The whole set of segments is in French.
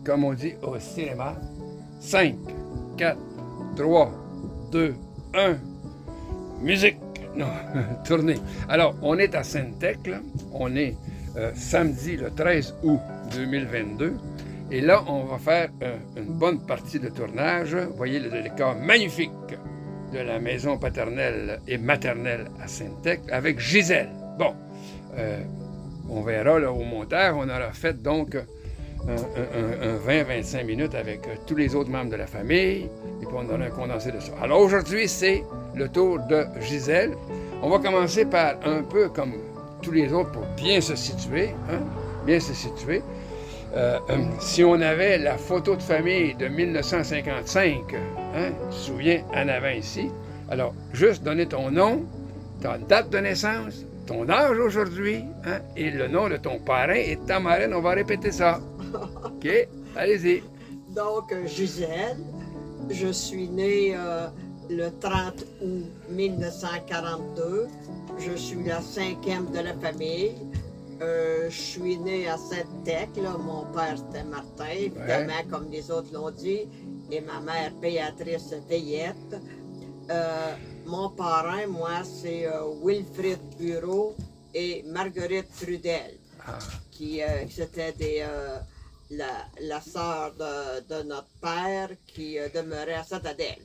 comme on dit au cinéma. 5, 4, 3, 2, 1. Musique! Non, tournée. Alors, on est à Sainte-Tech, là. On est samedi le 13 août 2022. Et là, on va faire une bonne partie de tournage. Vous voyez le décor magnifique de la maison paternelle et maternelle à Sainte-Tech avec Gisèle. Bon, on verra là, au montage. On aura fait donc un 20-25 minutes avec tous les autres membres de la famille. Et puis on aura un condensé de ça. Alors aujourd'hui, c'est le tour de Gisèle. On va commencer par un peu comme tous les autres pour bien se situer. Hein? Bien se situer. Si on avait la photo de famille de 1955, hein, tu te souviens, en avant ici, alors juste donner ton nom, ta date de naissance, ton âge aujourd'hui, hein, et le nom de ton parrain et de ta marraine, on va répéter ça. OK? Allez-y. Donc, Gisèle, je suis née le 30 août 1942. Je suis la 5e de la famille. Je suis née à Sainte-Tech, mon père c'était Martin, évidemment, ouais, comme les autres l'ont dit, et ma mère Béatrice Veillette. Mon parrain, moi, c'est Wilfrid Bureau et Marguerite Trudel, qui c'était la sœur de notre père qui demeurait à Saint-Adèle.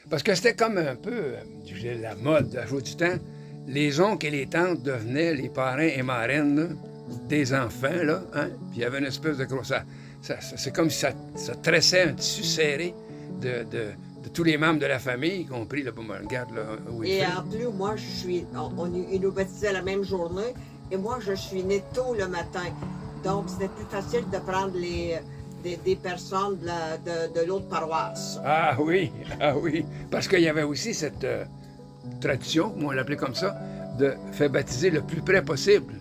Parce que c'était comme un peu la mode à jour du temps. Les oncles et les tantes devenaient les parrains et marraines là, des enfants, là, hein? Puis il y avait une espèce de gros... c'est comme si ça tressait un tissu serré de tous les membres de la famille, y compris, là, regarde, là, et en plus, moi, ils nous baptisaient la même journée, et moi, je suis née tôt le matin. Donc, c'était plus facile de prendre des personnes de l'autre paroisse. Ah oui, parce qu'il y avait aussi cette... tradition, on l'appelait comme ça, de faire baptiser le plus près possible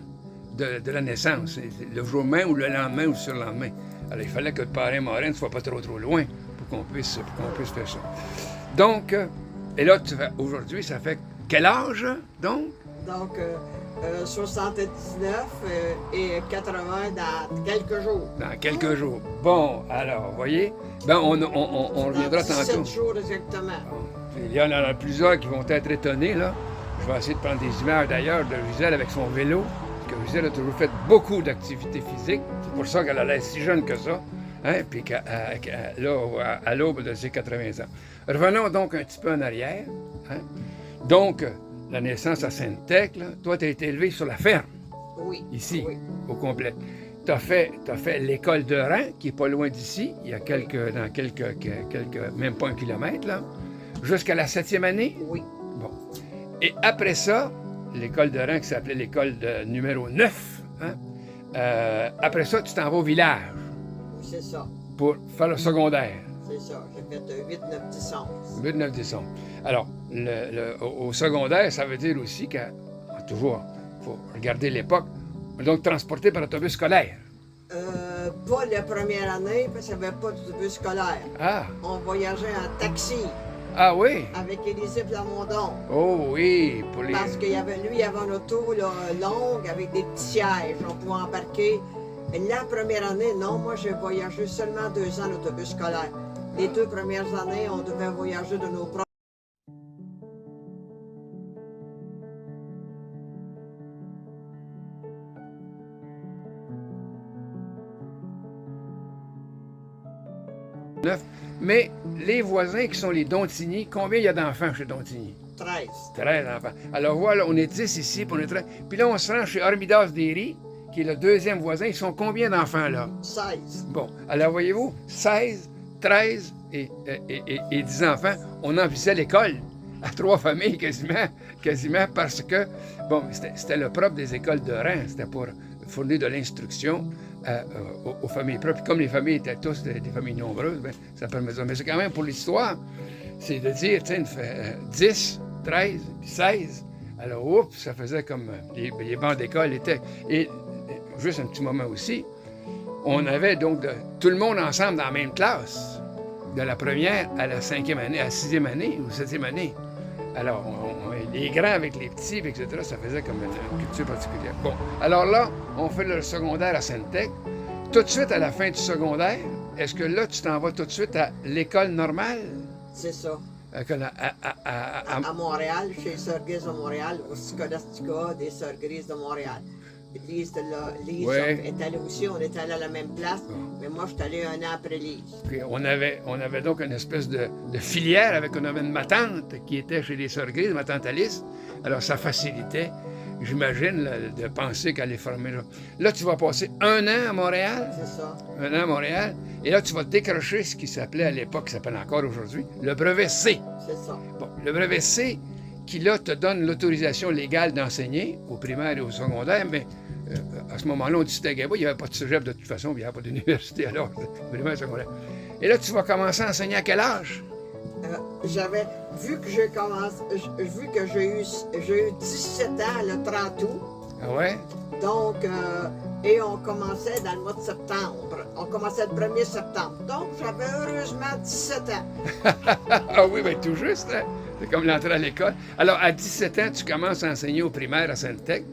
de la naissance, le jour même ou le lendemain ou le surlendemain. Alors, il fallait que le parrain marraine ne soit pas trop loin pour qu'on puisse faire ça. Donc, et là, aujourd'hui, ça fait quel âge, donc? Donc, 79 et 80 dans quelques jours. Dans quelques jours. Bon, alors, vous voyez, ben, on reviendra tantôt. 7 jours exactement. Il y en a plusieurs qui vont être étonnés, là. Je vais essayer de prendre des images d'ailleurs de Gisèle avec son vélo, parce que Gisèle a toujours fait beaucoup d'activités physiques. C'est pour ça qu'elle a l'air si jeune que ça, hein? Puis là, à l'aube de ses 80 ans. Revenons donc un petit peu en arrière. Hein? Donc, la naissance à Sainte-Tech, là, toi, tu as été élevé sur la ferme. Oui. Ici, oui. Au complet. Tu as fait l'école de rang, qui n'est pas loin d'ici, il y a même pas 1 kilomètre, là. Jusqu'à la 7e année? Oui. Bon. Et après ça, l'école de rang qui s'appelait l'école de numéro 9, hein? Après ça, tu t'en vas au village. C'est ça. Pour faire le secondaire. C'est ça. J'ai fait 8, 9, 10, 11. 8, 9, 10, 11. Alors, au secondaire, ça veut dire aussi que, toujours, il faut regarder l'époque, donc transporté par autobus scolaire. Pas la première année, parce qu'il n'y avait pas d'autobus scolaire. Ah. On voyageait en taxi. Ah oui? Avec Élisée Plamondon. Oh oui, pour les... Parce qu'il y avait une auto là, longue avec des petits sièges. On pouvait embarquer. Et la première année, non, moi j'ai voyagé seulement 2 ans en autobus scolaire. Les 2 premières années, on devait voyager de nos propres. Mais les voisins qui sont les Dontigny, combien il y a d'enfants chez Dontigny? 13. 13 enfants. Alors voilà, on est 10 ici, puis on est 13. Puis là, on se rend chez Hormidas Derry, qui est le 2e voisin. Ils sont combien d'enfants là? 16. Bon, alors voyez-vous, 16, 13 et 10 enfants. On envissait l'école à 3 familles quasiment parce que, bon, c'était le propre des écoles de rang. C'était pour fournir de l'instruction aux familles propres. Puis comme les familles étaient tous des familles nombreuses, bien, ça permet ça. Mais c'est quand même pour l'histoire, c'est de dire, tu sais, 10, 13, puis 16. Alors, oups, ça faisait comme les bancs d'école étaient. Et juste un petit moment aussi, on avait donc tout le monde ensemble dans la même classe, de la première à la 5e année, à la 6e année ou 7e année. Alors, les grands avec les petits, etc., ça faisait comme une culture particulière. Bon, alors là, on fait le secondaire à Sainte-Tech. tout de suite à la fin du secondaire, est-ce que là, tu t'en vas tout de suite à l'école normale? C'est ça. À À Montréal, chez les Sœurs Grises de Montréal, au Scolastica des Sœurs Grises de Montréal. Lise Ouais. est allée aussi, on est allé à la même place, Ah. mais moi, je suis allé un an après Lise. Puis on avait donc une espèce de filière avec on avait ma tante qui était chez les Sœurs Grises, ma tante Alice. Alors ça facilitait, j'imagine, là, de penser qu'elle est formée là. Là, tu vas passer un an à Montréal, C'est ça. un an à Montréal, et là, tu vas décrocher ce qui s'appelait à l'époque, qui s'appelle encore aujourd'hui, le brevet C. C'est ça. Bon, le brevet C, qui là te donne l'autorisation légale d'enseigner au primaire et au secondaire, mais à ce moment-là, on distinguait pas, il n'y avait pas de cégep de toute façon, il n'y avait pas d'université alors, primaire et secondaire. Et là, tu vas commencer à enseigner à quel âge? Vu que j'ai eu 17 ans le 30 août, Ah ouais? donc, et on commençait dans le mois de septembre. On commençait le 1er septembre. Donc, j'avais heureusement 17 ans. Ah oui, bien tout juste, hein? C'est comme l'entrée à l'école. Alors, à 17 ans, tu commences à enseigner au primaire à Sainte-Tech.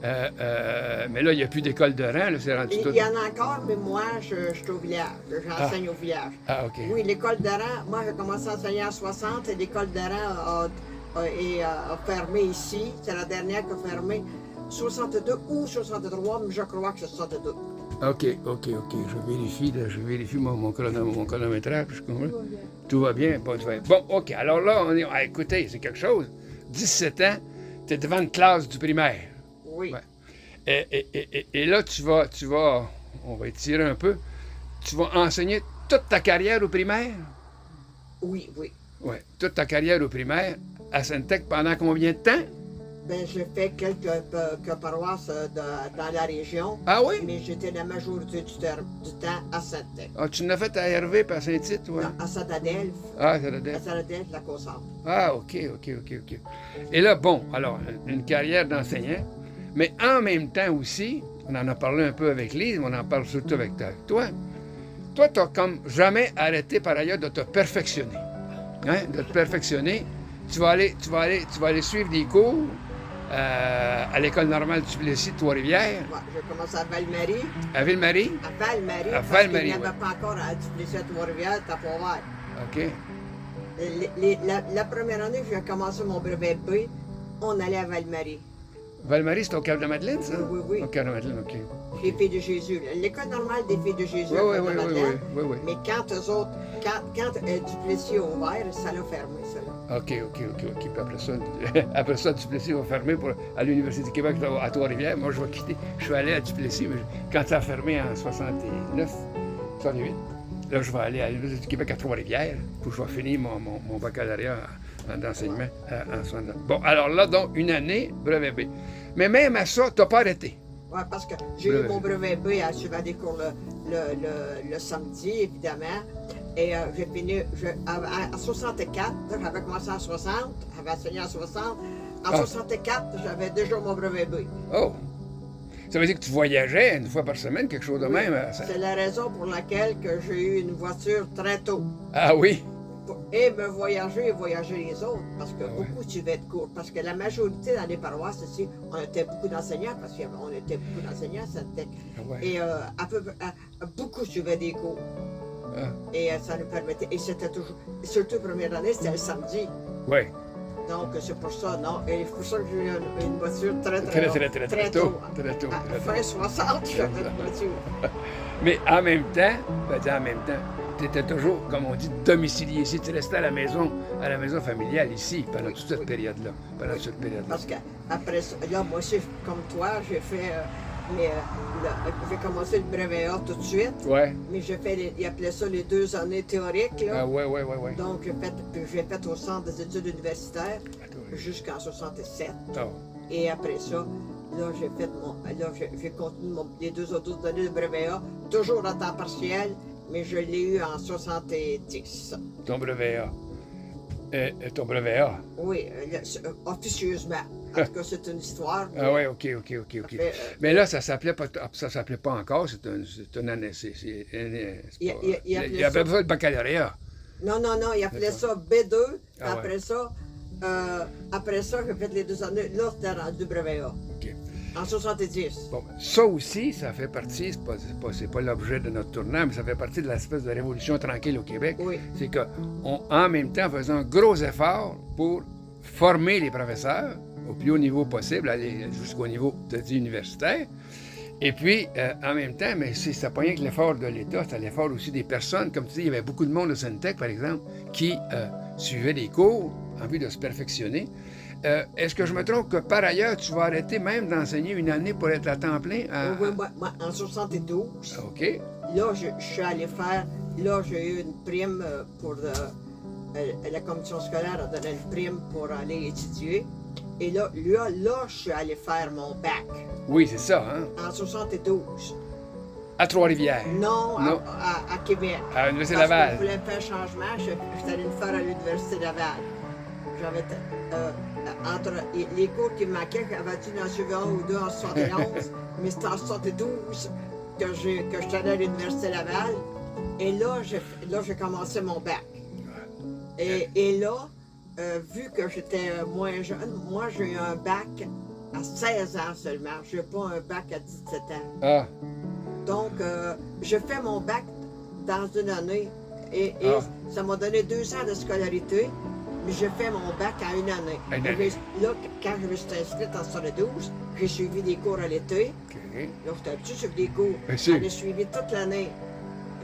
Mais là, il n'y a plus d'école de rang, là, c'est rendu tout. Il y en a encore, mais moi, je suis au village. J'enseigne au village. Ah, OK. Oui, l'école de rang, moi, j'ai commencé à enseigner en 60 et l'école de rang a fermé ici. C'est la dernière qui a fermé. 62 ou 63, mais je crois que c'est 62. OK. Je vérifie mon chronométrage. Tout va bien. Bon, OK. Alors là, écoutez, c'est quelque chose. 17 ans, tu es devant une classe du primaire. Oui. Ouais. Et là, tu vas, on va étirer un peu, tu vas enseigner toute ta carrière au primaire? Oui. Oui, toute ta carrière au primaire à Sainte-Tech pendant combien de temps? Ben, j'ai fait quelques paroisses dans la région. Ah oui? Mais j'étais la majorité du temps à Sainte-Tech. Ah, tu l'as fait à Hervé et à Saint-Tite, toi? Non, à Saint-Adelphe. Ah, ça l'a À dit. Saint-Adelphe, la Côte-Centre. Ah, OK. Et là, bon, alors, une carrière d'enseignant, mais en même temps aussi, on en a parlé un peu avec Lise, mais on en parle surtout avec toi. Toi, tu n'as comme jamais arrêté par ailleurs de te perfectionner. Hein? De te perfectionner. Tu vas aller suivre des cours à l'École normale du Plessis de Trois-Rivières, Ouais, j'ai commencé à Val-Marie. à Ville-Marie. À Val-Marie. À Parce Val-Marie, qu'il n'y avait ouais. pas encore à Duplessis à Trois-Rivières, t'as pas ouvert. OK. La première année que j'ai commencé mon brevet B, on allait à Val-Marie. Val-Marie, c'est au Cap-de-Madeleine, ça? Oui. Au Cap-de-Madeleine, OK. Les Filles de Jésus. L'école normale des Filles de Jésus. Oui. à Madeleine. Oui. Mais quand eux autres, quand Duplessis a ouvert, ça l'a fermé, ça. Là. OK. Puis après ça, Duplessis va fermer à l'Université du Québec à Trois-Rivières. Moi, je vais quitter. Je suis allé à Duplessis, mais quand ça a fermé en 69, 68, là, je vais aller à l'Université du Québec à Trois-Rivières, puis je vais finir mon baccalauréat d'enseignement en 69. Bon, alors là, donc, une année, brevet B. Mais même à ça, tu n'as pas arrêté. Oui, parce que j'ai eu mon brevet B à suivre des cours le samedi, évidemment. Et j'ai fini à 64, j'avais commencé en 60, j'avais enseigné en 60. En 64, j'avais déjà mon brevet B. Oh! Ça veut dire que tu voyageais une fois par semaine, quelque chose de Oui, même? c'est la raison pour laquelle que j'ai eu une voiture très tôt. Ah oui? Et me voyager et voyager les autres, parce que Ah ouais. beaucoup suivaient de cours. Parce que la majorité dans les paroisses ici, on était beaucoup d'enseignants, parce qu'on était beaucoup d'enseignants à Sainte-Tech. Ah ouais. Et beaucoup suivaient des cours. Ah. Et ça nous permettait. Et c'était toujours, surtout la première année, c'était le samedi. Oui. Donc c'est pour ça, non. Et c'est pour ça que j'ai eu une voiture très Très tôt. Très tôt. Fin 60, j'avais une voiture. Mais en même temps, tu étais toujours, comme on dit, domicilié ici. Tu restais à la maison familiale ici pendant toute cette période-là. Parce qu'après ça, là, moi aussi, comme toi, j'ai fait. J'ai commencé le brevet A tout de suite. Ouais. Mais ils appelaient ça les 2 années théoriques. Là. Ah ouais. Donc, j'ai fait au centre des études universitaires jusqu'en 67. Oh. Et après ça, là, j'ai continué les 2 autres années de brevet A, toujours à temps partiel, mais je l'ai eu en 70. Ton brevet A. Ton brevet A. Oui, officieusement. En tout cas, c'est une histoire. Ah ouais, OK. Mais là, ça s'appelait pas encore, c'est une année. Il appelait pas le baccalauréat. Non, il appelait ça B2. Ah Après ça, j'ai fait les 2 années. Là, c'était rendu brevet A. OK. En 70. Bon, ça aussi, ça fait partie, c'est pas l'objet de notre tournant, mais ça fait partie de l'espèce de révolution tranquille au Québec. Oui. C'est qu'en même temps, faisant un gros effort pour former les professeurs au plus haut niveau possible, aller jusqu'au niveau universitaire. Et puis, en même temps, mais c'est pas rien que l'effort de l'État, c'est l'effort aussi des personnes. Comme tu dis, il y avait beaucoup de monde au Syntec, par exemple, qui suivait des cours en vue de se perfectionner. Est-ce que je me trompe que par ailleurs, tu vas arrêter même d'enseigner une année pour être à temps plein? Oui, moi, en 72, OK. là, je suis allé faire, là, j'ai eu une prime pour, la commission scolaire a donné une prime pour aller étudier. Et là, je suis allé faire mon bac. Oui, c'est ça, hein? En 72. À Trois-Rivières. Non, Non. À Québec. À l'Université Parce Laval. que je voulais faire changement, je suis allé le faire à l'Université Laval. J'avais, entre les cours qui me manquaient, j'avais dû en suivre un ou deux en 71, mais c'était en 72 que je suis allé à l'Université Laval. Et là, j'ai commencé mon bac. Et là, vu que j'étais moins jeune, moi, j'ai eu un bac à 16 ans seulement. Je n'ai pas un bac à 17 ans. Ah, Donc, je fais mon bac dans une année. Et ça m'a donné 2 ans de scolarité, mais j'ai fait mon bac à une année. Une année. Là, quand je me suis inscrite en 72, j'ai suivi des cours à l'été. OK. Là, j'étais habituée de suivre des cours. Bien sûr. J'en ai suivi toute l'année.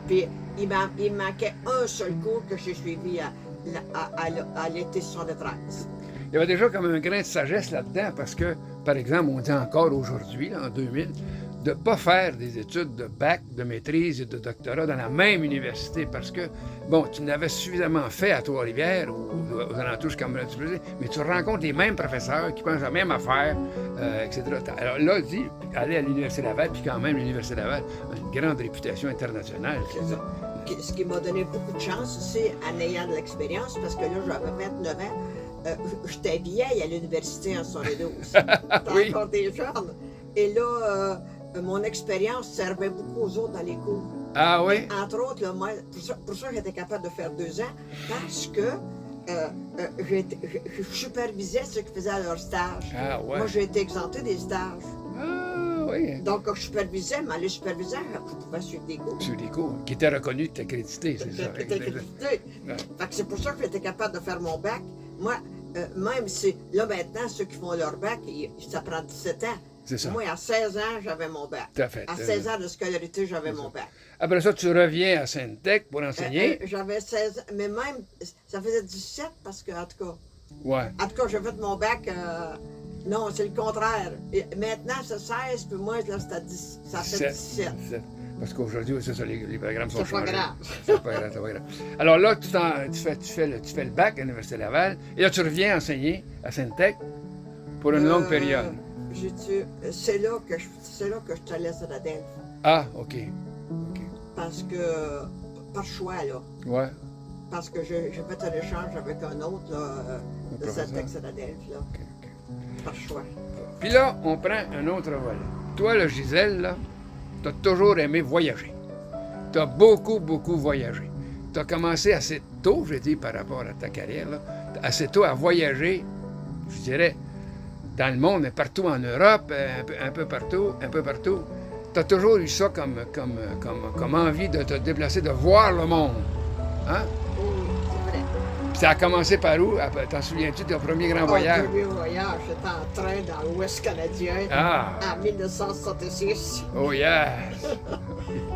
Puis, il me manquait un seul cours que j'ai suivi à l'été 73. Il y avait déjà comme un grain de sagesse là-dedans parce que, par exemple, on dit encore aujourd'hui, là, en 2000, de ne pas faire des études de bac, de maîtrise et de doctorat dans la même université parce que, bon, tu n'avais suffisamment fait à Trois-Rivières ou aux alentours comme tu le dis, mais tu rencontres les mêmes professeurs qui pensent la même affaire, etc. Alors là, dit, aller à l'Université Laval, puis quand même l'Université Laval a une grande réputation internationale. C'est ça. Ce qui m'a donné beaucoup de chance aussi en ayant de l'expérience, parce que là, j'avais 29 ans. J'étais vieille à l'université en 72. Oui. Encore des jeunes. Et là, mon expérience servait beaucoup aux autres dans les cours. Ah oui? Entre autres, là, moi, pour ça j'étais capable de faire 2 ans, parce que je supervisais ceux qui faisaient leur stage. Ah ouais. Moi, j'ai été exemptée des stages. Ah oui. Donc, quand je supervisais, mais les superviseurs, je pouvais suivre des cours. Sur des cours qui étaient reconnus, qui étaient crédités, c'est ça. J'étais créditée. Ouais. Fait que c'est pour ça que j'étais capable de faire mon bac. Moi, même si, là maintenant, ceux qui font leur bac, ça prend 17 ans. C'est ça. Moi, à 16 ans, j'avais mon bac. Tout à fait. À 16 ans de scolarité, j'avais mon bac. Après ça, tu reviens à Syntec pour enseigner. J'avais 16 ans, mais même, ça faisait 17 parce que, en tout cas, Ouais. j'ai fait mon bac, non, c'est le contraire. Et maintenant, c'est 16, puis moi, là, c'est à 10, ça fait 17. Parce qu'aujourd'hui, c'est ça, les programmes sont C'est pas changés. grave. C'est pas grave, c'est pas grave. Alors là, tu fais le bac à l'Université Laval, et là, tu reviens enseigner à Syntec pour une longue période. C'est là que je te laisse à la Delphes. Ah, OK. Parce que, par choix, là. Ouais. Parce que j'ai fait un échange avec un autre, là, de professeur. Syntex à la Delphes, là. OK. Par choix. Puis là, on prend un autre volet. Toi, là, Gisèle, là, tu as toujours aimé voyager. Tu as beaucoup, beaucoup voyagé. Tu as commencé assez tôt, je dis, par rapport à ta carrière, là, assez tôt à voyager, je dirais, dans le monde, mais partout en Europe, un peu partout. Tu as toujours eu ça comme envie de te déplacer, de voir le monde. Hein? Oui, c'est vrai. Puis ça a commencé par où? T'en souviens-tu de ton premier grand voyage? Mon premier voyage, j'étais en train dans l'Ouest canadien en 1966. Oh yes!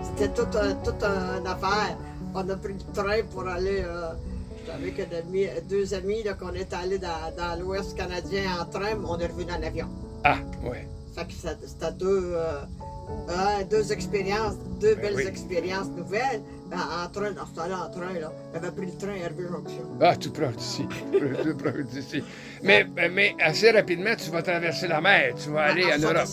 C'était toute une affaire. On a pris le train pour aller... J'étais avec 2 amis là, qu'on est allés dans l'Ouest canadien en train, mais on est revenu en avion. Ah, oui. Fait que c'était 2 expériences, 2 belles expériences nouvelles. En train, dans ce temps-là, en train, là, j'avais pris le train à Hervé Jonction. Ah, tout proche d'ici. Tout proche d'ici. Mais assez rapidement, tu vas traverser la mer. Tu vas aller en Europe.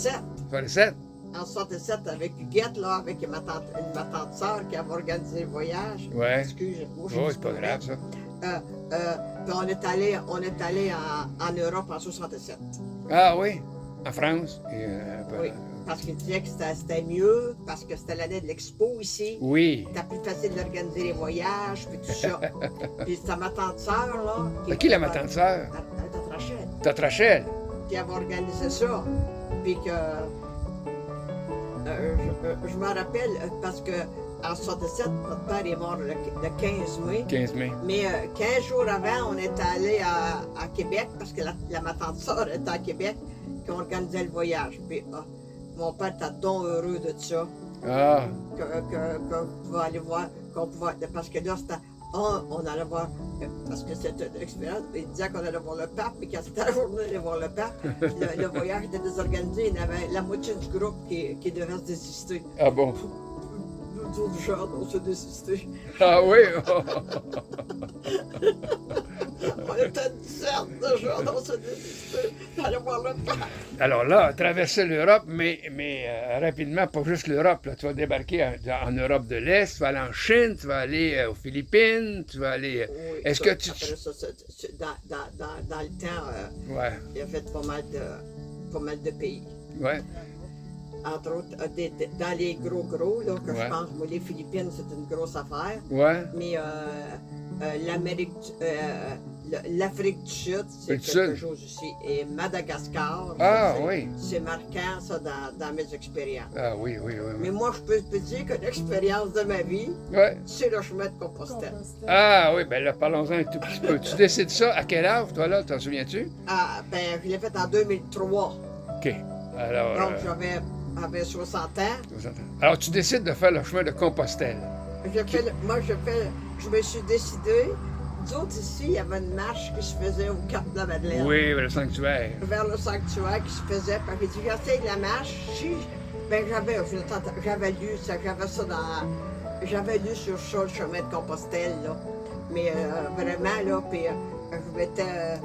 67? En 67, avec Huguette, là, avec ma tante sœur qui avait organisé le voyage. Ouais. Excuse-moi. Oh, c'est pas grave, ça. Puis on est allé en Europe en 67. Ah oui? En France? Oui, parce qu'il disait que c'était mieux, parce que c'était l'année de l'expo ici. Oui. C'était plus facile d'organiser les voyages, puis tout ça. Puis c'était ma tante sœur, là. Qui la ma tante sœur? Tante Rachel. Tante Rachel. Qui avait organisé ça. Puis que je m'en rappelle parce que en 67, notre père est mort le 15 mai. 15 mai. Mais 15 jours avant, on était allé à Québec parce que ma tante sœur était à Québec, puis on organisait le voyage. Puis mon père était donc heureux de ça, Ah, qu'on pouvait aller voir, parce que là, c'était, on allait voir, parce que c'était une expérience, il disait qu'on allait voir le pape, puis quand c'était la journée d'aller voir le pape, le voyage était désorganisé, il y avait la moitié du groupe qui devait se désister. ah bon. Nous autres jeunes, on s'est désisté. Ah oui. On était une dizaine de jeunes, on s'est désisté d'aller voir le pape. Alors là, traverser l'Europe, mais rapidement, pas juste l'Europe. Là. Tu vas débarquer en Europe de l'Est, tu vas aller en Chine, tu vas aller aux Philippines, tu vas aller... Oui, Est-ce ça, que tu... après ça, dans le temps, Ouais, il a fait pas mal de pays. ouais, Entre autres, dans les gros, là, que Ouais. je pense, moi, les Philippines, c'est une grosse affaire. ouais. Mais l'Afrique du Sud, c'est L'Afrique du quelque Sud. chose aussi. Et Madagascar, Ah, ça, oui. c'est marquant, ça, dans mes expériences. Ah oui, oui, oui. Mais oui. moi, je peux te dire que l'expérience de ma vie, Ouais. c'est le chemin de Compostelle. Ah oui, ben là, parlons-en un tout petit peu. Tu décides ça à quel âge, toi, là, t'en souviens-tu? Ah, ben, je l'ai fait en 2003. OK. Alors, Donc, j'avais 60 ans. alors, tu décides de faire le chemin de Compostelle. Je me suis décidée. Nous autres, ici, il y avait une marche qui se faisait au Cap de la Madeleine. Oui, le sanctuaire. Vers le sanctuaire qui se faisait. Puis j'ai dit, j'essaie de la marche. J'avais lu ça, j'avais lu sur ça, le chemin de Compostelle, là. Mais vraiment, là, puis je m'étais...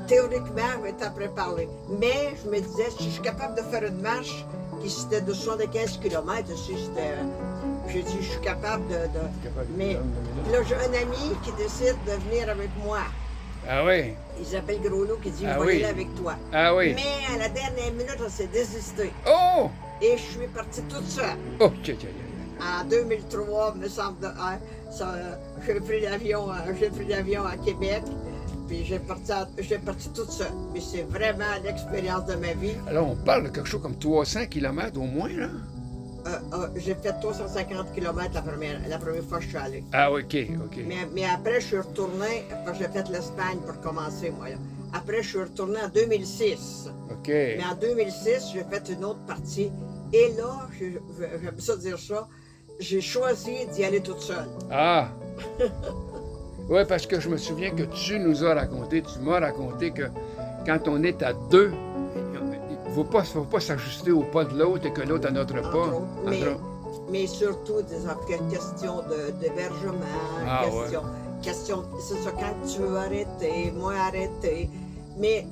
théoriquement, je m'étais préparée. Mais je me disais, si je suis capable de faire une marche qui était de 75 km, j'ai dit, je suis capable de... Mais là, j'ai un ami qui décide de venir avec moi. Ah oui, Isabelle Grosneau qui dit, Ah je vais oui. y aller avec toi. ah oui. Mais à la dernière minute, on s'est désisté. Oh! Et je suis partie toute seule. Oh, tcha, tcha, tcha. En 2003, me semble, j'ai pris l'avion à Québec. Puis j'ai parti toute seule. Mais c'est vraiment l'expérience de ma vie. Alors, on parle de quelque chose comme 300 km au moins, là? J'ai fait 350 km la première fois que je suis allée. Ah, OK, OK. Mais après, je suis retournée, parce que j'ai fait l'Espagne pour commencer, moi. Là. Après, je suis retournée en 2006. OK. Mais en 2006, j'ai fait une autre partie. Et là, j'aime ça dire ça, j'ai choisi d'y aller toute seule. Ah! Oui, parce que je me souviens que tu m'as raconté que quand on est à deux, il ne faut pas s'ajuster au pas de l'autre et que l'autre à notre pas. Entre autres. Entre autres. Mais surtout des questions d'hébergement, question, c'est ça, quand tu veux arrêter, moi arrêter. Mais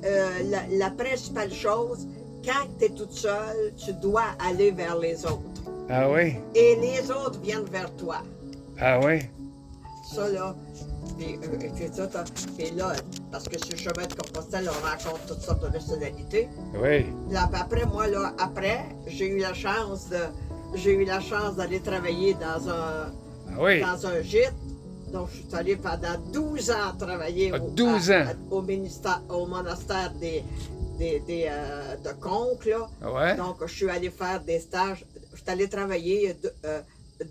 la principale chose, quand tu es toute seule, tu dois aller vers les autres. Ah oui? Et les autres viennent vers toi. Ah oui? Ça, là, puis là, parce que sur le chemin de Compostelle, on rencontre toutes sortes de nationalités. Oui. Là, après, moi, là, j'ai eu la chance d'aller travailler dans Ah oui? un gîte. Donc, je suis allée pendant 12 ans travailler au monastère de Conques, là. Ah ouais? Donc, je suis allée faire des stages. Je suis allée travailler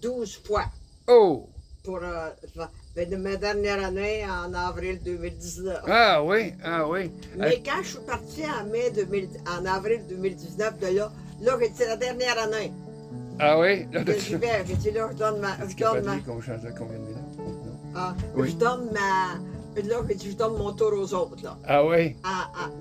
12 fois Oh! pour ma dernière année en avril 2019. Ah oui? Ah oui? Mais quand je suis partie en avril 2019 de là, c'est la dernière année. Ah oui? Là, Que j'y vais. J'ai dit là, je donne ma. Tu pas dit qu'on changeait combien de minutes? Non. Ah, Oui. je donne ma. Là, je donne mon tour aux autres, là. Ah oui?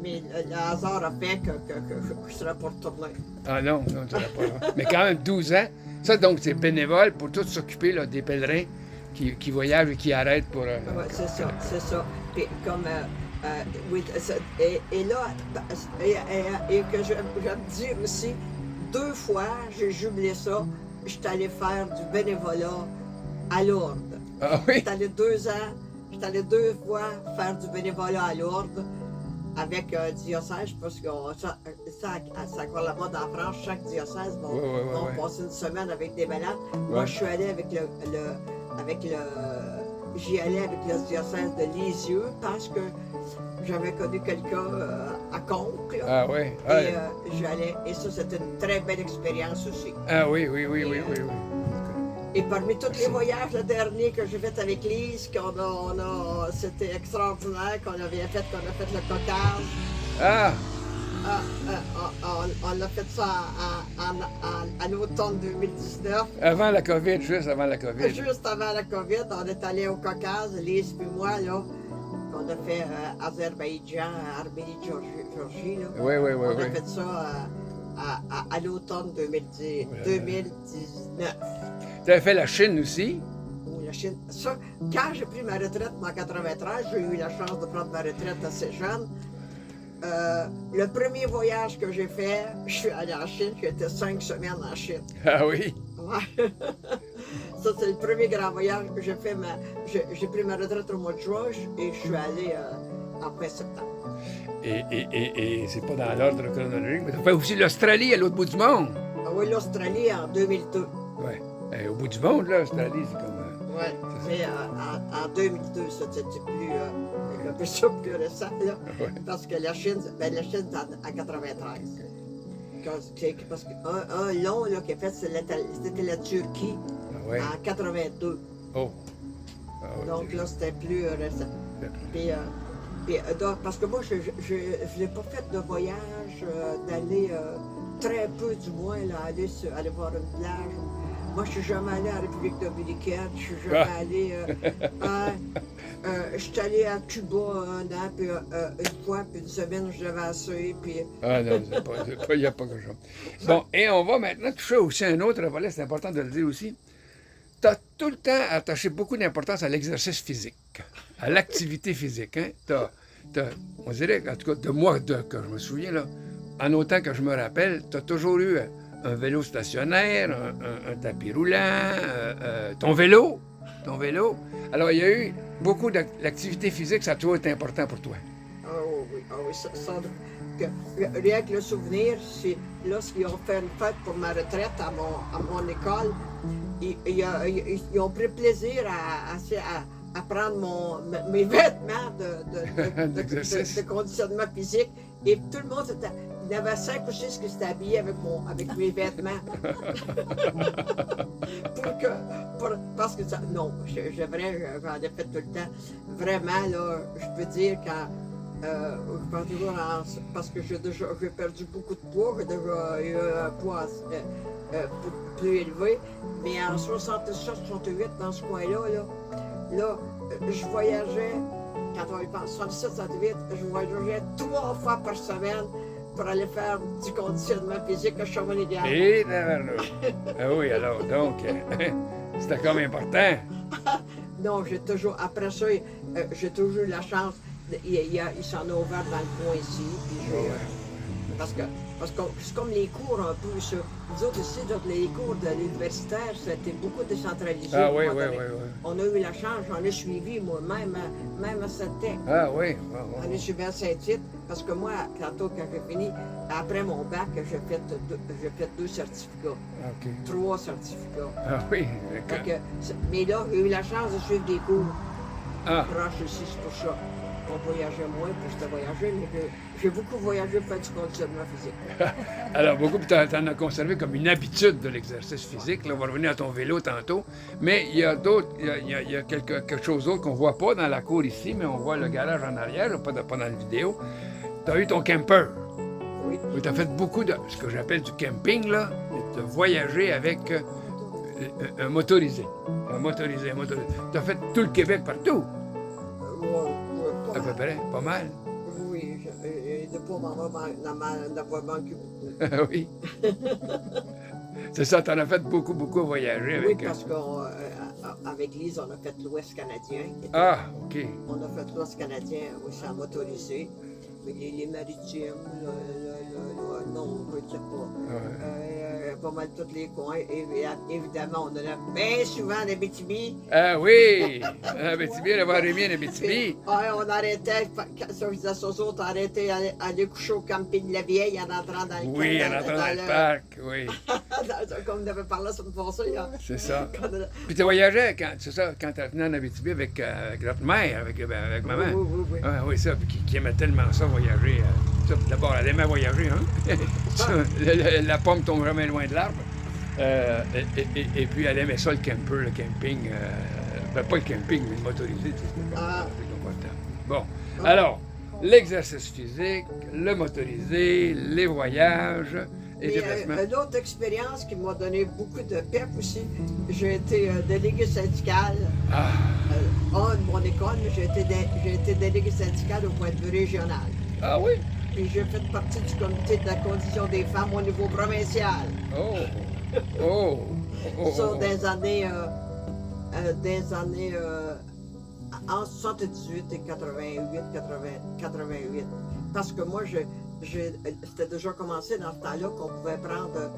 Mais le hasard a fait que je ne serais pas retournée. Ah non, non, tu n'auras pas. Mais quand même 12 ans. Ça, donc, c'est bénévole pour tout s'occuper là, des pèlerins qui voyagent et qui arrêtent pour... Ouais, c'est ça, c'est ça. Puis comme... oui, et là, et que je vais te dire aussi, 2 fois, j'ai jubilé ça, je suis allée faire du bénévolat à Lourdes. Ah oui? J'étais allée 2 ans, j'étais allée 2 fois faire du bénévolat à Lourdes avec un diocèse, parce que c'est encore la mode en France, chaque diocèse va passer une semaine avec des malades. Moi, je suis allée avec j'y allais avec le diocèse de Lisieux parce que j'avais connu quelqu'un à Conques. Là, Ah oui. Ah, et j'allais. Et ça, c'était une très belle expérience aussi. ah oui, oui, oui, oui, oui, oui. Et parmi tous les voyages, le dernier que j'ai fait avec Lise, c'était extraordinaire, qu'on a fait le Caucase. Ah, On a fait ça à l'automne 2019. avant la COVID, juste avant la COVID. Juste avant la COVID, on est allé au Caucase, Lise puis moi, là. On a fait Azerbaïdjan, Arménie, Géorgie, là. Oui, oui, oui, On a oui. fait ça à l'automne 2019. Tu avais fait la Chine aussi? Oui, la Chine. Ça, quand j'ai pris ma retraite en 93, j'ai eu la chance de prendre ma retraite assez jeune. Le premier voyage que j'ai fait, je suis allé en Chine, j'ai été 5 semaines en Chine. Ah oui? Ouais. Ça, c'est le premier grand voyage que j'ai fait. J'ai pris ma retraite au mois de juin et je suis allé en fin septembre. Et c'est pas dans l'ordre chronologique, mais tu as fait aussi l'Australie à l'autre bout du monde. Ah oui, l'Australie en 2002. Oui. Au bout du monde, là, l'Australie, c'est comme. Oui, mais en 2002, ça, c'était plus un peu ça plus récent, là, Ouais. parce que la Chine en 93. Parce qu'un long là, qu'il a fait, c'était la Turquie Ah ouais. en 82. Oh. Ah ouais, Donc déjà. là, c'était plus récent. Donc, parce que moi, je n'ai pas fait de voyage d'aller, très peu du moins, là, aller voir une plage. Moi, je suis jamais allé en République dominicaine, je suis jamais allé. Je suis allé à Cuba un an, puis une fois, puis une semaine, je devais assurer, puis. Ah non, il n'y a pas grand-chose. Bon, et on va maintenant toucher aussi un autre volet, c'est important de le dire aussi. Tu as tout le temps attaché beaucoup d'importance à l'exercice physique, à l'activité physique. Hein? On dirait, en tout cas, de moi, que je me souviens, là, en autant que je me rappelle, tu as toujours eu un vélo stationnaire, un tapis roulant, ton vélo. Alors, il y a eu beaucoup d'activité physique, ça a toujours été important pour toi. Ah oui, rien que le souvenir, c'est lorsqu'ils ont fait une fête pour ma retraite à mon école, ils ont pris plaisir à prendre mes vêtements de conditionnement physique. Et tout le monde était. Il y en avait 5 ou 6 qui s'étaient habillés avec mes vêtements. Parce que ça. Non, j'en ai fait tout le temps. Vraiment, là, je peux dire parce que j'ai perdu beaucoup de poids, j'ai déjà eu un poids plus élevé, mais en 67-68, dans ce coin-là, je voyageais, quand on y pense, 67-68, je voyageais 3 fois par semaine pour aller faire du conditionnement physique à Shawinigan. Et ah oui, alors, donc, c'était comme important. Non, après ça, j'ai toujours eu la chance. Il s'en a ouvert dans le coin ici. Puis parce que c'est comme les cours un peu. Nous autres ici, les cours de l'universitaire, c'était beaucoup décentralisé. Ah oui, oui, oui, oui. On a eu la chance, j'en ai suivi moi-même, même à Saint-Tech. Ah oui, J'en ai suivi à Saint-Tite, parce que moi, quand j'ai fini, après mon bac, j'ai fait 2 certificats. OK. 3 certificats. Ah oui, Donc, d'accord. mais là, j'ai eu la chance de suivre des cours Ah, proches ici, c'est pour ça. On voyageait moins pour se voyager, mais j'ai beaucoup voyagé pour faire du conditionnement physique. alors, beaucoup, tu en as conservé comme une habitude de l'exercice physique. Là, on va revenir à ton vélo tantôt. Mais il y a d'autres, il y a quelque chose d'autre qu'on ne voit pas dans la cour ici, mais on voit le garage en arrière, là, pas dans la vidéo. Tu as eu ton camper. Oui. Tu as fait beaucoup de ce que j'appelle du camping, là, de voyager avec un motorisé. Tu as fait tout le Québec partout, Pas à peu mal. près, pas mal. Oui, et de pas m'en avoir manqué beaucoup. Oui. C'est ça, tu en as fait beaucoup voyager Oui, avec. parce qu'avec Lise, on a fait l'Ouest canadien. Ah, OK. On a fait l'Ouest canadien aussi en motorisé. Mais les maritimes, non, on ne peut dire pas. Ouais. pas mal tous les coins. Et évidemment, on allait bien souvent en Abitibi. Ah oui! Abitibi, le voir Rémi en Abitibi. Puis, ouais, on arrêtait, ça faisait ça, aux autres, on arrêtait aller coucher au camping de la Vieille en entrant dans le Oui, en entrant dans le parc, oui. Comme on avait parlé la semaine passée. Hein. C'est ça. Puis tu voyageais, c'est ça, quand tu venais en Abitibi avec notre mère, avec maman. Oui. Ah, oui, ça, puis qui aimait tellement ça, voyager. Ça, d'abord, elle aimait voyager, hein? Ça, la pomme tombe jamais loin de l'arbre. Et puis, elle aimait ça, le camper, le camping. Ben, pas le camping, mais le motorisé, tu sais, c'était confortable. Bon, alors, l'exercice physique, le motorisé, les voyages et les déplacements. Une autre expérience qui m'a donné beaucoup de pep aussi, j'ai été délégué syndical. De mon école, mais j'ai été délégué syndical au point de vue régional. Ah oui? Puis j'ai fait partie du comité de la condition des femmes au niveau provincial. Ça, des années en 78 et 88. Parce que moi, c'était déjà commencé dans ce temps-là qu'on pouvait prendre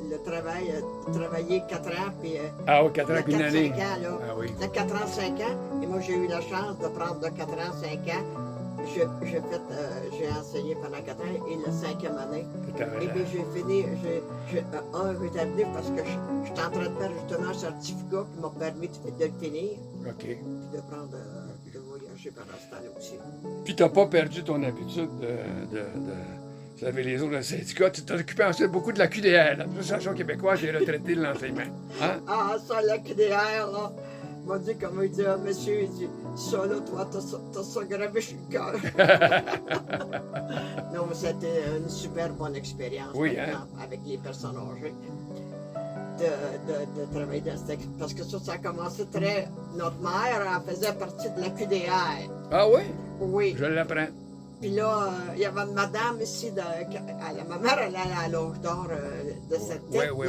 le travail, travailler 4 ans, puis 4 ans, une année. 5 ans, là. Ah oui. De 4 ans, 5 ans. Et moi, j'ai eu la chance de prendre de 4 ans, 5 ans. J'ai enseigné pendant 4 ans et la 5e année. Et bien, j'ai fini, j'ai rétabli parce que j'étais en train de faire justement un certificat qui m'a permis de le finir. OK. Puis de prendre, de voyager pendant ce temps-là aussi. Puis tu n'as pas perdu ton habitude de servir les autres dans le syndicat. Tu t'es occupé ensuite beaucoup de la QDR, l'Association québécoise des retraités de l'enseignement. Hein? Ah, ça, la QDR, là. Il m'a dit, comme il dit, monsieur, il dit, ça, là, toi, t'as ça gravé sur le cœur. Non, mais c'était une super bonne expérience, oui, par exemple, avec les personnes âgées, de travailler dans cette... Parce que ça a commencé très... Notre mère, elle faisait partie de la QDR. Ah oui? Oui. Je l'apprends. Puis là, il y avait une madame ici, ma mère, elle allait à l'âge d'or de cette tête, oui.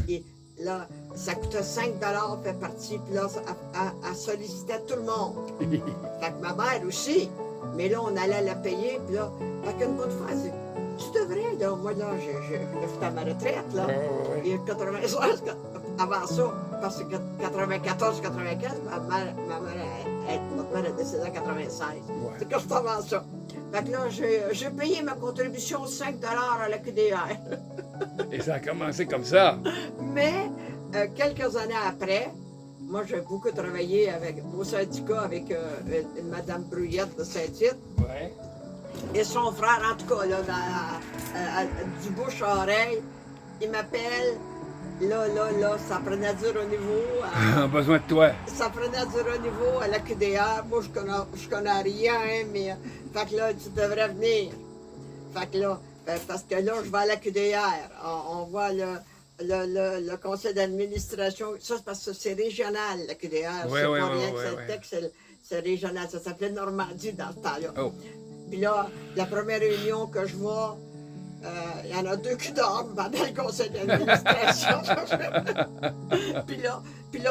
Et là, ça coûtait 5 $ fait partie, puis là, elle sollicitait tout le monde. Fait que ma mère aussi, mais là, on allait la payer, puis là, fait qu'une bonne fois, elle dit, tu devrais, là, moi, là, j'étais à ma retraite, là, et 96, avant ça, parce que 94, 95, notre mère est décédée en 96. C'est que c'était avant ça. Fait que là, j'ai payé ma contribution 5 $ à la QDR. Et ça a commencé comme ça. Mais, quelques années après, moi, j'ai beaucoup travaillé au syndicat avec Mme Bruyette de Saint-Tite. Ouais. Et son frère, en tout cas, là, du bouche à oreille, il m'appelle. Là, ça prenait dur au niveau. On a besoin de toi. Ça prenait dur au niveau à la QDR. Moi, je connais rien, hein, mais. Fait que là, tu devrais venir. Fait que là, parce que là, je vais à la QDR. On voit le conseil d'administration. Ça, c'est parce que c'est régional, la QDR. Oui, c'est oui, pas oui, rien oui, que oui. c'est régional. Ça s'appelait Normandie dans ce temps-là. Oh. Puis là, la première réunion que je vois, il y en a 2 qui dorment pendant le conseil d'administration. Puis là, il y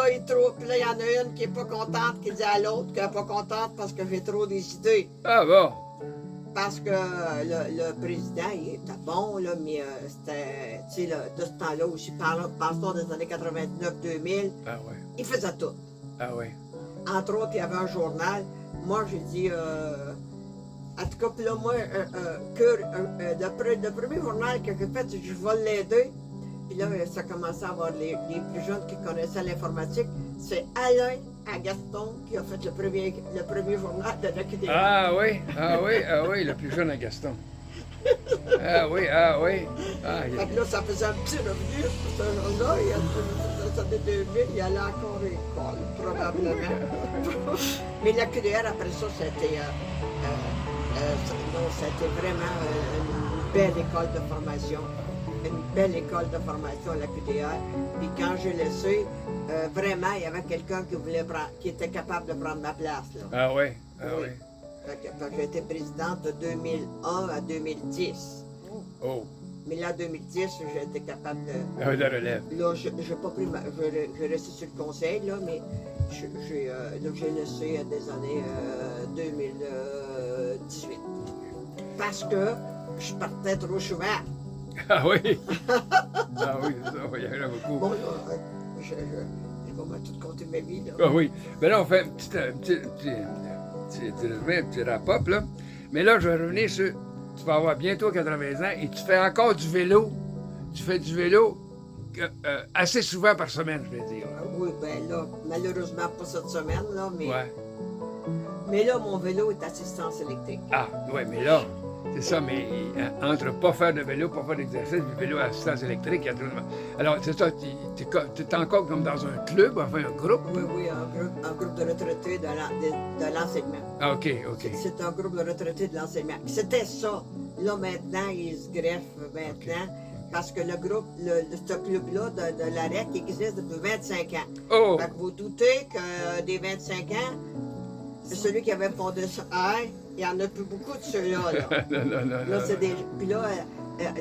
en a une qui n'est pas contente, qui dit à l'autre qu'elle n'est pas contente parce que j'ai trop des idées. Ah bon? Parce que le président, il était bon, là, mais c'était, tu sais, de ce temps-là aussi, passons des années 99-2000, Ah ouais. il faisait tout. Ah ouais. Entre autres, il y avait un journal. Moi, j'ai dit, en tout cas, puis là, moi, le premier journal que j'ai fait, je vais l'aider. Puis là, ça commençait à avoir les plus jeunes qui connaissaient l'informatique. C'est Alain Agaston qui a fait le premier journal de la QDR. Ah oui, le plus jeune à Gaston. Ah oui. Ah, Fait que là, ça faisait un petit revenu pour ce jour-là. Et dans les années 2000, il allait encore à l'école, probablement. Mais la QDR, après ça, c'était vraiment une belle école de formation. Une belle école de formation, la QDR. Puis quand j'ai laissé, vraiment, il y avait quelqu'un qui était capable de prendre ma place. Là. Ah oui. Fait que j'ai été présidente de 2001 à 2010. Oh. Mais là, en 2010, j'ai été capable de... Ah, de relève. Là, j'ai pas pris j'ai resté sur le conseil, là, mais j'ai laissé des années 2018. Parce que je partais trop souvent. Ah oui? Ah oui, c'est ça, oui, il y en a beaucoup. Bon, là, je vais tout compter ma vie, là. Ah oui. Mais là, on fait un petit wrap-up, là. Mais là, je vais revenir sur... Tu vas avoir bientôt 80 ans et tu fais encore du vélo. Tu fais du vélo assez souvent par semaine, je vais dire. Oui, ben là, malheureusement pas cette semaine, là, Ouais. mais là, mon vélo est assistance électrique. Ah, ouais, mais là, c'est ça, mais entre pas faire de vélo, pas faire d'exercice, puis vélo à assistance électrique, il y a tout le monde. Alors, c'est ça, tu es encore comme dans un club, enfin un groupe? Oui, oui, un groupe de retraités de l'enseignement. Ah, OK, OK. C'est un groupe de retraités de l'enseignement. C'était ça. Là, maintenant, ils se greffent maintenant. Parce que le groupe, ce club-là de l'AREC existe depuis 25 ans. Oh! Fait que vous doutez que des 25 ans, celui qui avait fondé ça, il n'y en a plus beaucoup de ceux-là. Là. non. Là, c'est des... Puis là,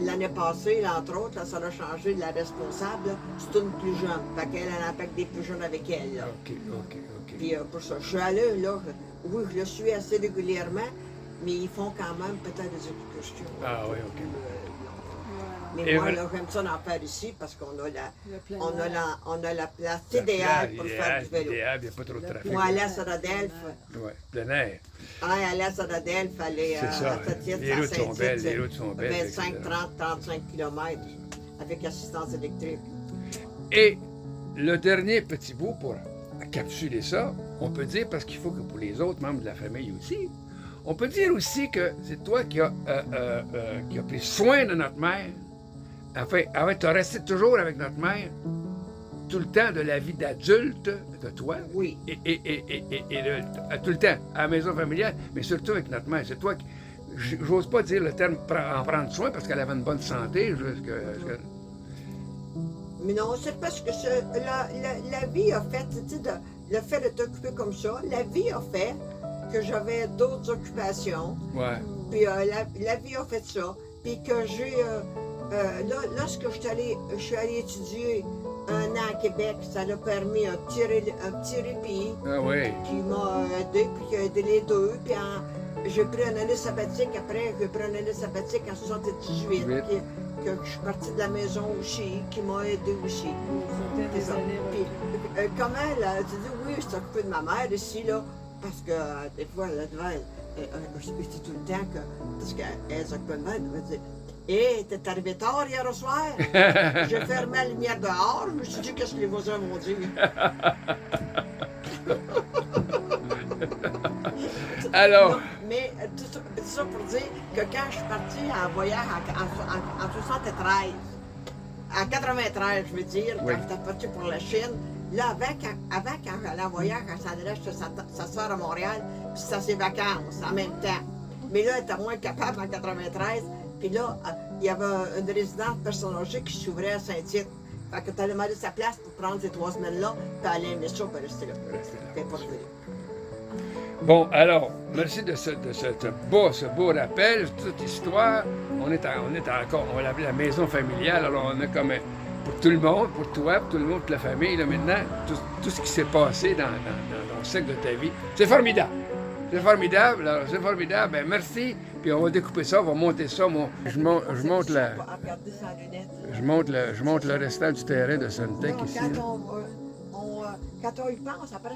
l'année passée, là, entre autres, là, ça a changé de la responsable. C'est une plus jeune. Fait qu'elle en a avec des plus jeunes avec elle. Là. OK. Puis pour ça, je suis allée, là, oui, je le suis assez régulièrement, mais ils font quand même peut-être des excursions. Ah oui, OK. Mais moi, là, j'aime ça d'en faire ici parce qu'on a on a la place idéale pour faire du vélo. Idéal, il n'y a pas trop de trafic. Moi, à l'est d'Adelphes, Oui, plein air. à l'est d'Adelphes, aller C'est ça, à Saint-Tite, les routes sont belles, les routes sont belles, 25, etc. 30, 35 km avec assistance électrique. Et le dernier petit bout pour capsuler ça, on peut dire, parce qu'il faut que pour les autres membres de la famille aussi, on peut dire aussi que c'est toi qui as pris soin de notre mère. Enfin, tu as resté toujours avec notre mère tout le temps de la vie d'adulte de toi. Oui. Et tout le temps à la maison familiale, mais surtout avec notre mère. C'est toi qui... J'ose pas dire le terme en prendre soin parce qu'elle avait une bonne santé. Mais non, c'est parce que la vie a fait, tu sais, le fait de t'occuper comme ça, la vie a fait que j'avais d'autres occupations. Ouais. Puis la vie a fait ça. Puis que j'ai... lorsque je suis allée étudier un an à Québec, ça m'a permis un petit répit Ah oui. qui m'a aidé, puis qui a aidé les deux. Puis j'ai pris une année sabbatique après, j'ai pris une année sabbatique en 78, que je suis partie de la maison aussi, qui m'a aidé aussi. C'est ça. Puis comment, là, tu dis, oui, je suis occupée de ma mère ici, là, parce que des fois, là, devant, je dis tout le temps que, parce qu'elle s'occupait de moi, elle me dit, hé, t'es arrivé tard hier au soir? J'ai fermé la lumière dehors, je me suis dit, qu'est-ce que les voisins vont dire? Alors. Non, mais tout ça pour dire que quand je suis partie en voyage en 73, en 93, je veux dire, Oui. quand j'étais partie pour la Chine, là, avant quand j'allais en voyage, quand ça allait chez sa soeur à Montréal, puis ça ses vacances en même temps. Mais là, elle était moins capable en 93. Puis là, il y avait une résidence personne âgée qui s'ouvrait à Saint-Tite. Fait que tu allais demander sa place pour prendre ces 3 semaines-là, puis aller aimer ça, puis rester là. Puis pas revenir. Bon, alors, merci de ce beau rappel, toute histoire. On est encore, on l'appelle la maison familiale, alors on a comme pour tout le monde, pour toi, pour tout le monde, pour la famille, là, maintenant, tout ce qui s'est passé dans le cycle de ta vie. C'est formidable. C'est formidable, alors c'est formidable. Ben merci. Puis on va découper ça, on va monter ça. Je monte le restant du terrain de Suntech ici. Quand on y pense, après,